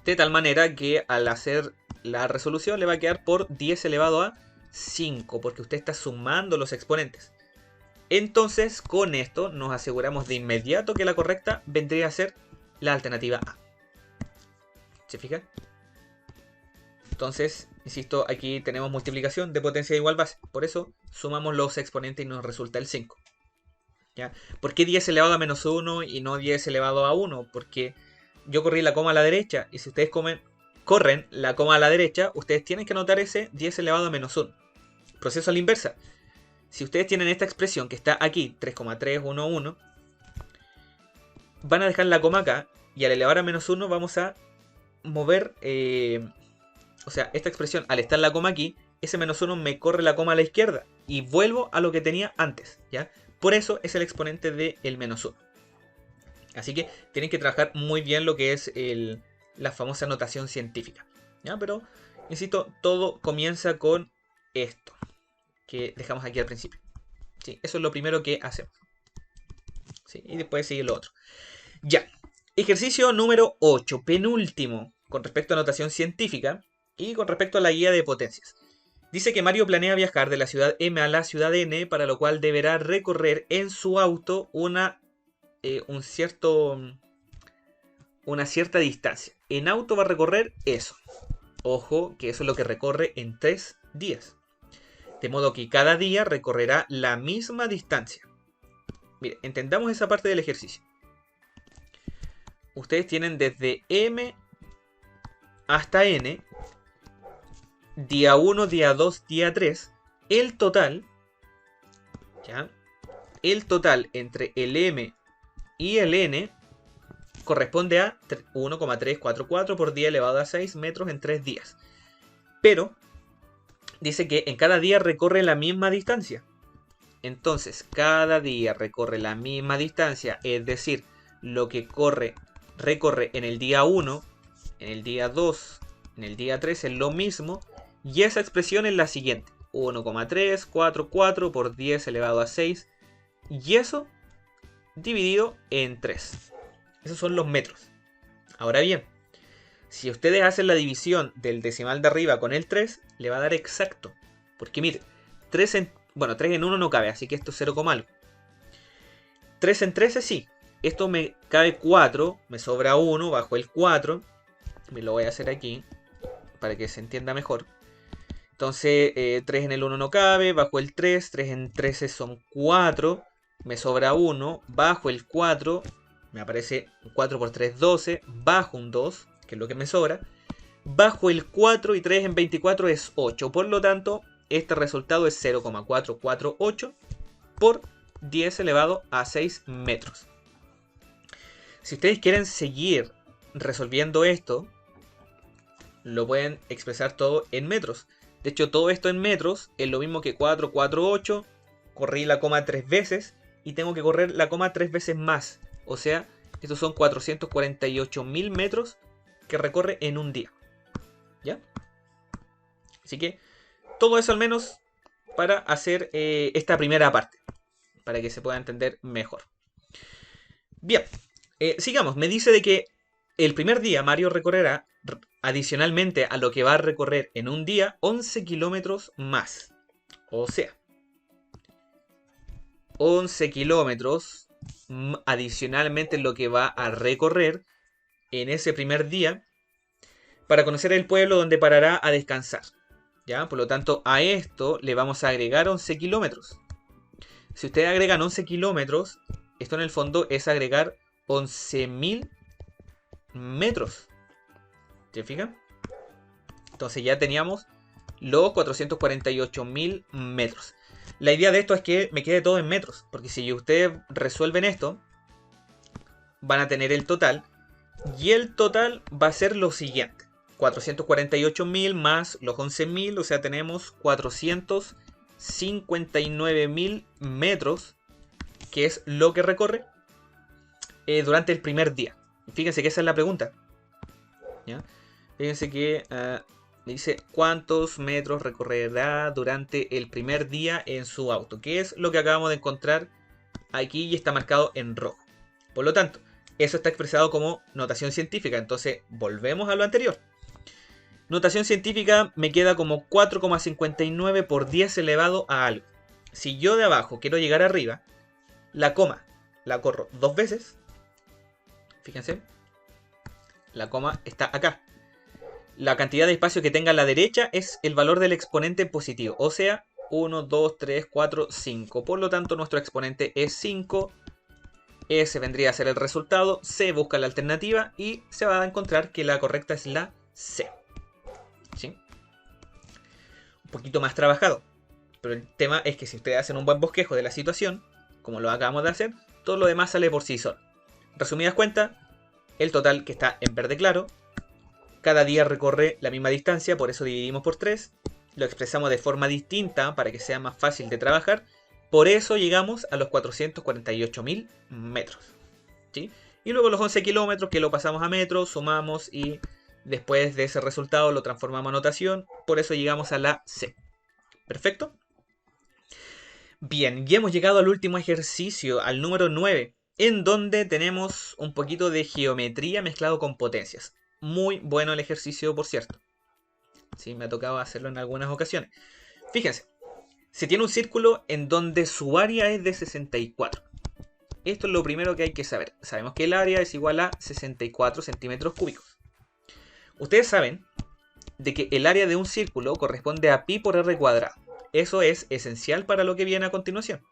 [SPEAKER 1] de tal manera que al hacer la resolución le va a quedar por 10 elevado a 5, porque usted está sumando los exponentes. Entonces, con esto nos aseguramos de inmediato que la correcta vendría a ser la alternativa A. ¿Se fija? Entonces, insisto, aquí tenemos multiplicación de potencia de igual base. Por eso sumamos los exponentes y nos resulta el 5. ¿Ya? ¿Por qué 10 elevado a menos 1 y no 10 elevado a 1? Porque yo corrí la coma a la derecha y si ustedes corren la coma a la derecha, ustedes tienen que anotar ese 10 elevado a menos 1. Proceso a la inversa. Si ustedes tienen esta expresión que está aquí, 3,311, van a dejar la coma acá y al elevar a menos 1 vamos a mover... o sea, esta expresión, al estar la coma aquí, ese menos 1 me corre la coma a la izquierda y vuelvo a lo que tenía antes, ¿ya? Por eso es el exponente del menos 1. Así que tienen que trabajar muy bien lo que es la famosa notación científica, ¿ya? Pero, insisto, todo comienza con esto que dejamos aquí al principio. ¿Sí? Eso es lo primero que hacemos. ¿Sí? Y después sigue lo otro. Ya. Ejercicio número 8, penúltimo, con respecto a notación científica y con respecto a la guía de potencias. Dice que Mario planea viajar de la ciudad M a la ciudad N, para lo cual deberá recorrer en su auto una cierta distancia. En auto va a recorrer eso. Ojo, que eso es lo que recorre en 3 días. De modo que cada día recorrerá la misma distancia. Mire, entendamos esa parte del ejercicio. Ustedes tienen desde M hasta N día 1, día 2, día 3, el total, ¿ya? El total entre el M y el N corresponde a 1,344 por 10 elevado a 6 metros en 3 días. Pero dice que en cada día recorre la misma distancia. Entonces, cada día recorre la misma distancia, es decir, lo que recorre en el día 1, en el día 2, en el día 3 es lo mismo. Y esa expresión es la siguiente: 1,344 por 10 elevado a 6. Y eso dividido en 3. Esos son los metros. Ahora bien, si ustedes hacen la división del decimal de arriba con el 3, le va a dar exacto. Porque mire, 3 en 1 no cabe, así que esto es 0, algo. 3 en 13 sí. Esto me cabe 4, me sobra 1, bajo el 4. Me lo voy a hacer aquí para que se entienda mejor. Entonces 3 en el 1 no cabe, bajo el 3, 3 en 13 son 4, me sobra 1, bajo el 4, me aparece 4 por 3, 12, bajo un 2, que es lo que me sobra, bajo el 4 y 3 en 24 es 8, por lo tanto este resultado es 0,448 por 10 elevado a 6 metros. Si ustedes quieren seguir resolviendo esto, lo pueden expresar todo en metros. De hecho, todo esto en metros es lo mismo que 448. Corrí la coma 3 veces y tengo que correr la coma 3 veces más. O sea, estos son 448.000 metros que recorre en un día. ¿Ya? Así que todo eso al menos para hacer esta primera parte, para que se pueda entender mejor. Bien, sigamos. Me dice de que el primer día Mario recorrerá, adicionalmente a lo que va a recorrer en un día, 11 kilómetros más. O sea, 11 kilómetros adicionalmente lo que va a recorrer en ese primer día para conocer el pueblo donde parará a descansar. ¿Ya? Por lo tanto, a esto le vamos a agregar 11 kilómetros. Si ustedes agregan 11 kilómetros, esto en el fondo es agregar 11.000 metros. ¿Se fijan? Entonces ya teníamos los 448.000 metros. La idea de esto es que me quede todo en metros, porque si ustedes resuelven esto, van a tener el total, y el total va a ser lo siguiente: 448.000 más los 11.000, o sea, tenemos 459.000 metros, que es lo que recorre durante el primer día. Fíjense que esa es la pregunta, ¿ya? Fíjense que dice cuántos metros recorrerá durante el primer día en su auto, que es lo que acabamos de encontrar aquí y está marcado en rojo. Por lo tanto, eso está expresado como notación científica. Entonces volvemos a lo anterior. Notación científica me queda como 4,59 por 10 elevado a algo. Si yo de abajo quiero llegar arriba, la coma la corro 2 veces. Fíjense, la coma está acá. La cantidad de espacio que tenga a la derecha es el valor del exponente positivo. O sea, 1, 2, 3, 4, 5. Por lo tanto, nuestro exponente es 5. Ese vendría a ser el resultado. Se busca la alternativa y se va a encontrar que la correcta es la C. ¿Sí? Un poquito más trabajado. Pero el tema es que si ustedes hacen un buen bosquejo de la situación, como lo acabamos de hacer, todo lo demás sale por sí solo. Resumidas cuentas, el total que está en verde claro, cada día recorre la misma distancia, por eso dividimos por 3. Lo expresamos de forma distinta para que sea más fácil de trabajar. Por eso llegamos a los 448.000 metros. ¿Sí? Y luego los 11 kilómetros que lo pasamos a metros, sumamos y después de ese resultado lo transformamos a notación. Por eso llegamos a la C. ¿Perfecto? Bien, ya hemos llegado al último ejercicio, al número 9, en donde tenemos un poquito de geometría mezclado con potencias. Muy bueno el ejercicio, por cierto. Sí, me ha tocado hacerlo en algunas ocasiones. Fíjense, se tiene un círculo en donde su área es de 64. Esto es lo primero que hay que saber. Sabemos que el área es igual a 64 centímetros cúbicos. Ustedes saben de que el área de un círculo corresponde a pi por r cuadrado. Eso es esencial para lo que viene a continuación.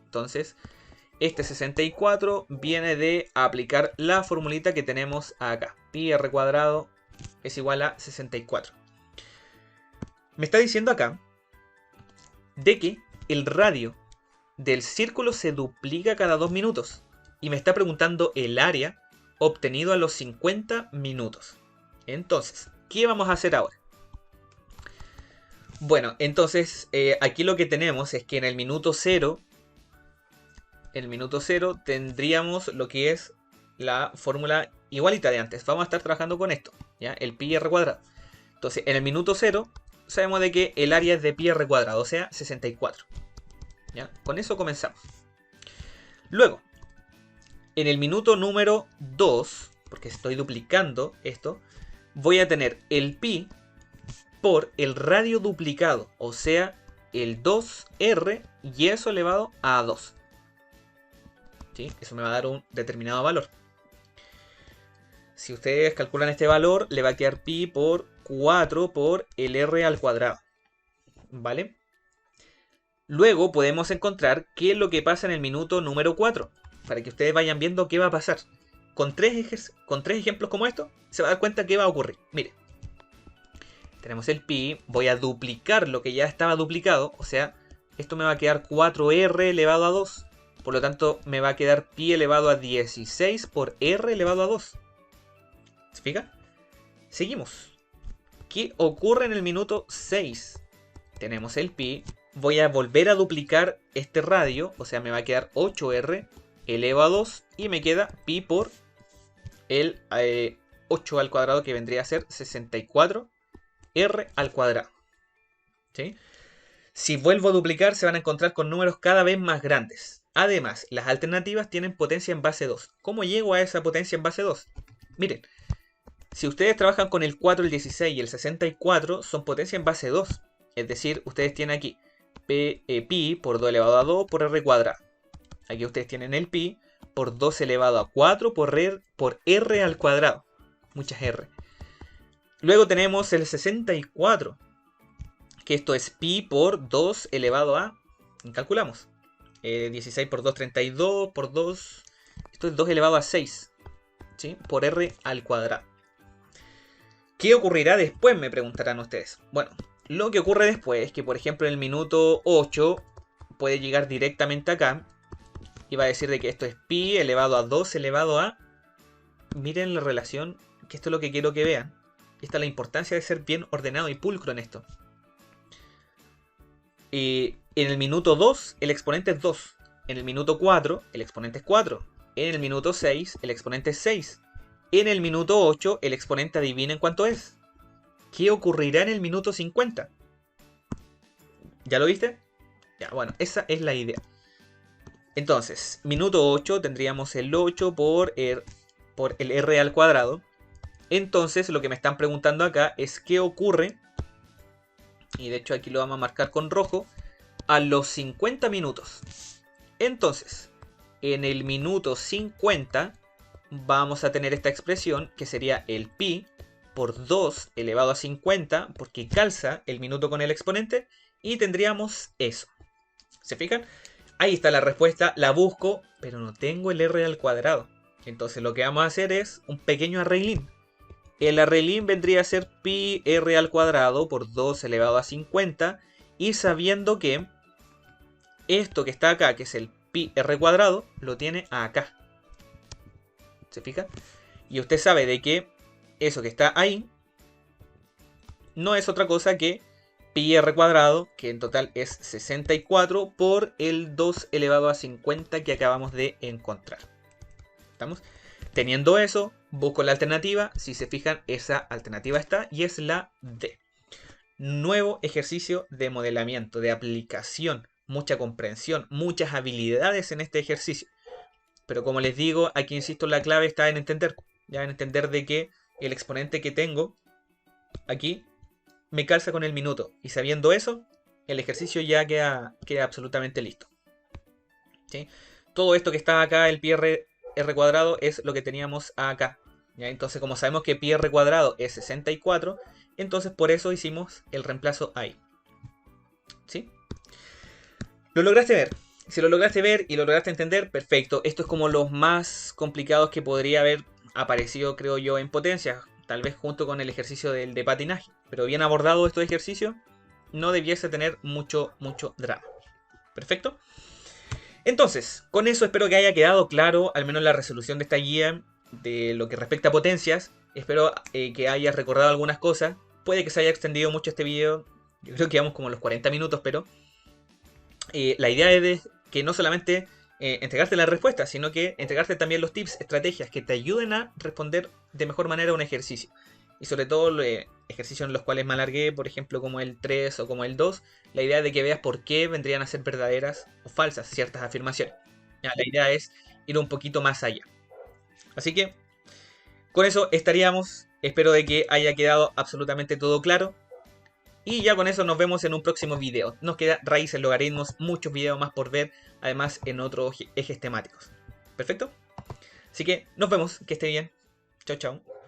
[SPEAKER 1] Entonces, este 64 viene de aplicar la formulita que tenemos acá. Pi r cuadrado es igual a 64. Me está diciendo acá de que el radio del círculo se duplica cada 2 minutos. Y me está preguntando el área obtenido a los 50 minutos. Entonces, ¿qué vamos a hacer ahora? Bueno, entonces aquí lo que tenemos es que en el minuto 0, tendríamos lo que es la fórmula igualita de antes. Vamos a estar trabajando con esto, ¿ya? El pi r cuadrado. Entonces, en el minuto 0 sabemos de que el área es de pi r cuadrado, o sea, 64. ¿Ya? Con eso comenzamos. Luego, en el minuto número 2, porque estoy duplicando esto, voy a tener el pi por el radio duplicado, o sea, el 2r y eso elevado a 2. ¿Sí? Eso me va a dar un determinado valor. Si ustedes calculan este valor, le va a quedar pi por 4 por el r al cuadrado. ¿Vale? Luego podemos encontrar qué es lo que pasa en el minuto número 4, para que ustedes vayan viendo qué va a pasar. Con tres ejemplos como estos, se va a dar cuenta qué va a ocurrir. Mire, tenemos el pi, voy a duplicar lo que ya estaba duplicado, o sea, esto me va a quedar 4r elevado a 2. Por lo tanto, me va a quedar pi elevado a 16 por r elevado a 2. ¿Se fija? Seguimos. ¿Qué ocurre en el minuto 6? Tenemos el pi. Voy a volver a duplicar este radio, o sea, me va a quedar 8r elevado a 2 y me queda pi por el 8 al cuadrado, que vendría a ser 64r al cuadrado. ¿Sí? Si vuelvo a duplicar, se van a encontrar con números cada vez más grandes. Además, las alternativas tienen potencia en base 2. ¿Cómo llego a esa potencia en base 2? Miren, si ustedes trabajan con el 4, el 16 y el 64, son potencia en base 2. Es decir, ustedes tienen aquí pi por 2 elevado a 2 por r cuadrado. Aquí ustedes tienen el pi por 2 elevado a 4 por r al cuadrado. Muchas r. Luego tenemos el 64, que esto es pi por 2 elevado a... Calculamos. 16 por 2, 32 por 2... Esto es 2 elevado a 6. ¿Sí? Por r al cuadrado. ¿Qué ocurrirá después? Me preguntarán ustedes. Bueno, lo que ocurre después es que, por ejemplo, en el minuto 8 puede llegar directamente acá y va a decir de que esto es pi elevado a 2 elevado a... Miren la relación, que esto es lo que quiero que vean. Esta es la importancia de ser bien ordenado y pulcro en esto. En el minuto 2 el exponente es 2. En el minuto 4 el exponente es 4. En el minuto 6 el exponente es 6. En el minuto 8 el exponente, adivinen cuánto es. ¿Qué ocurrirá en el minuto 50? ¿Ya lo viste? Ya, bueno, esa es la idea. Entonces, minuto 8 tendríamos el 8 por el r al cuadrado. Entonces, lo que me están preguntando acá es qué ocurre, y de hecho aquí lo vamos a marcar con rojo, a los 50 minutos. Entonces, en el minuto 50 vamos a tener esta expresión que sería el pi por 2 elevado a 50, porque calza el minuto con el exponente, y tendríamos eso. ¿Se fijan? Ahí está la respuesta, la busco, pero no tengo el r al cuadrado. Entonces lo que vamos a hacer es un pequeño arreglín. El arreglín vendría a ser pi r al cuadrado por 2 elevado a 50, y sabiendo que esto que está acá, que es el pi r cuadrado, lo tiene acá. ¿Se fija? Y usted sabe de que eso que está ahí no es otra cosa que pi r cuadrado, que en total es 64 por el 2 elevado a 50 que acabamos de encontrar. ¿Estamos? Teniendo eso, busco la alternativa. Si se fijan, esa alternativa está y es la D. Nuevo ejercicio de modelamiento, de aplicación, mucha comprensión, muchas habilidades en este ejercicio. Pero como les digo, aquí insisto, la clave está en entender. Ya en entender de que el exponente que tengo aquí me calza con el minuto. Y sabiendo eso, el ejercicio ya queda absolutamente listo. ¿Sí? Todo esto que está acá, el pi r cuadrado, es lo que teníamos acá. ¿Ya? Entonces, como sabemos que pi r cuadrado es 64, entonces por eso hicimos el reemplazo ahí. ¿Sí? ¿Lo lograste ver? Si lo lograste ver y lo lograste entender, perfecto. Esto es como los más complicados que podría haber aparecido, creo yo, en potencia. Tal vez junto con el ejercicio de patinaje. Pero bien abordado estos ejercicios. no debiese tener mucho drama. Perfecto. Entonces, con eso espero que haya quedado claro, al menos la resolución de esta guía, de lo que respecta a potencias. Espero que hayas recordado algunas cosas. Puede que se haya extendido mucho este video. Yo creo que vamos como a los 40 minutos, pero la idea es de que no solamente entregarte la respuesta, sino que entregarte también los tips, estrategias que te ayuden a responder de mejor manera a un ejercicio. Y sobre todo ejercicios en los cuales me alargué, por ejemplo como el 3 o como el 2, la idea de que veas por qué vendrían a ser verdaderas o falsas ciertas afirmaciones. Ya, la idea es ir un poquito más allá. Así que con eso estaríamos. Espero de que haya quedado absolutamente todo claro. Y ya con eso nos vemos en un próximo video. Nos queda raíces, logaritmos, muchos videos más por ver, además en otros ejes temáticos. ¿Perfecto? Así que nos vemos, que esté bien. Chao, chao.